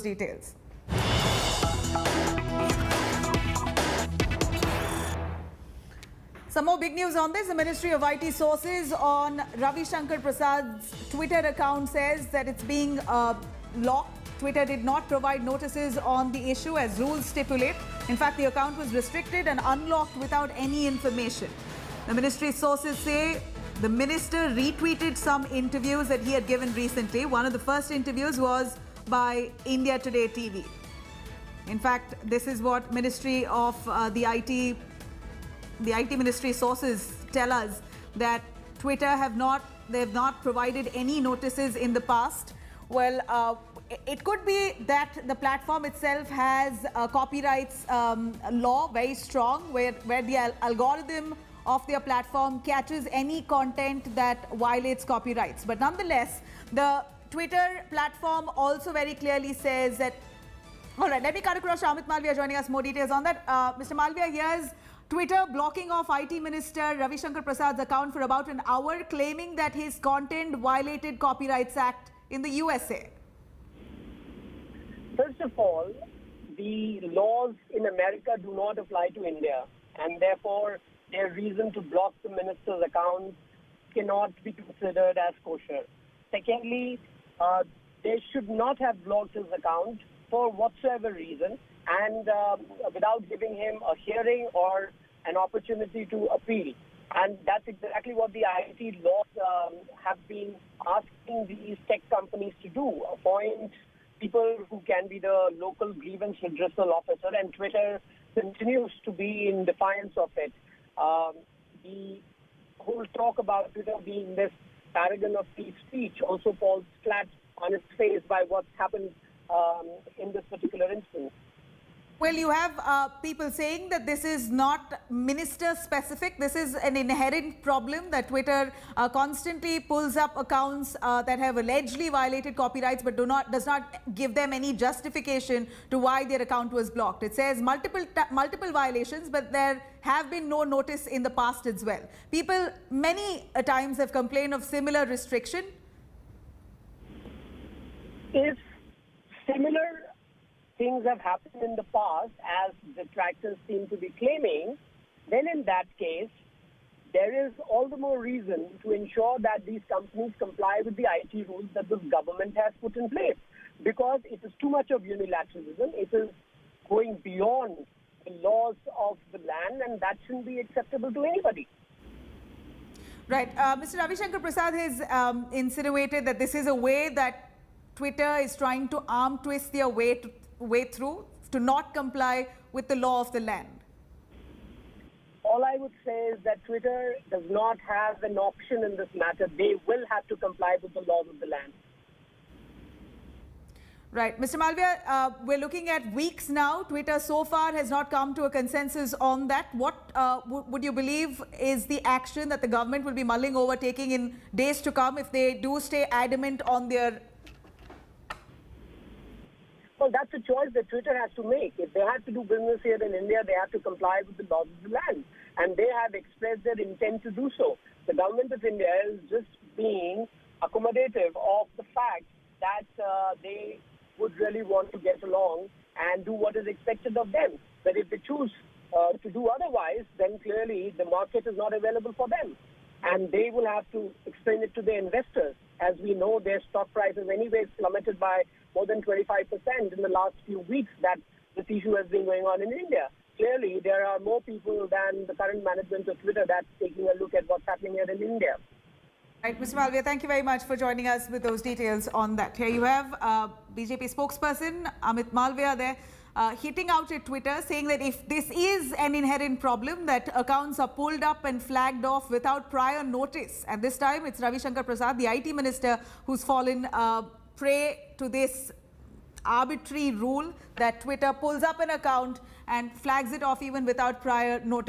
details. Some more big news on this. The Ministry of IT sources on Ravi Shankar Prasad's Twitter account says that it's being locked. Twitter did not provide notices on the issue as rules stipulate. In fact, the account was restricted and unlocked without any information. The ministry sources say the minister retweeted some interviews that he had given recently. One of the first interviews was by India Today TV. In fact, this is what Ministry of the IT Ministry sources tell us, that Twitter have not provided any notices in the past. Well, it could be that the platform itself has a copyrights law very strong, where the algorithm of their platform catches any content that violates copyrights. But nonetheless, the Twitter platform also very clearly says that. All right, let me cut across to Amit Malviya joining us. More details on that. Mr. Malviya, here's Twitter blocking off IT Minister Ravi Shankar Prasad's account for about an hour, claiming that his content violated Copyrights Act in the USA. First of all, the laws in America do not apply to India, and therefore their reason to block the minister's account cannot be considered as kosher. Secondly, they should not have blocked his account for whatsoever reason, and without giving him a hearing or an opportunity to appeal. And that's exactly what the IT laws have been asking these tech companies to do: appoint people who can be the local grievance redressal officer, and Twitter continues to be in defiance of it. The whole talk about Twitter being this paragon of free speech also falls flat on its face by what's happened in this particular instance. Well, you have people saying that this is not minister-specific. This is an inherent problem that Twitter constantly pulls up accounts that have allegedly violated copyrights, but does not give them any justification to why their account was blocked. It says multiple violations, but there have been no notice in the past as well. People many times have complained of similar restriction. If similar things have happened in the past, as detractors seem to be claiming, then in that case, there is all the more reason to ensure that these companies comply with the IT rules that the government has put in place, because it is too much of unilateralism. It is going beyond the laws of the land, and that shouldn't be acceptable to anybody. Right. Mr. Ravi Shankar Prasad has insinuated that this is a way that Twitter is trying to arm twist their way through to not comply with the law of the land. All I would say is that Twitter does not have an option in this matter. They will have to comply with the laws of the land. Right. Mr. Malviya, we're looking at weeks now. Twitter so far has not come to a consensus on that. What would you believe is the action that the government will be mulling over taking in days to come if they do stay adamant on their... Well, that's a choice that Twitter has to make. If they have to do business here in India, they have to comply with the laws of the land. And they have expressed their intent to do so. The government of India is just being accommodative of the fact that they would really want to get along and do what is expected of them. But if they choose to do otherwise, then clearly the market is not available for them. And they will have to explain it to their investors. As we know, their stock price has anyways plummeted by more than 25% in the last few weeks that this issue has been going on in India. Clearly, there are more people than the current management of Twitter that's taking a look at what's happening here in India. Right, Mr. Malviya, thank you very much for joining us with those details on that. Here you have BJP spokesperson Amit Malviya there hitting out at Twitter, saying that if this is an inherent problem, that accounts are pulled up and flagged off without prior notice. And this time it's Ravi Shankar Prasad, the IT minister, who's fallen prey to this arbitrary rule that Twitter pulls up an account and flags it off even without prior notice.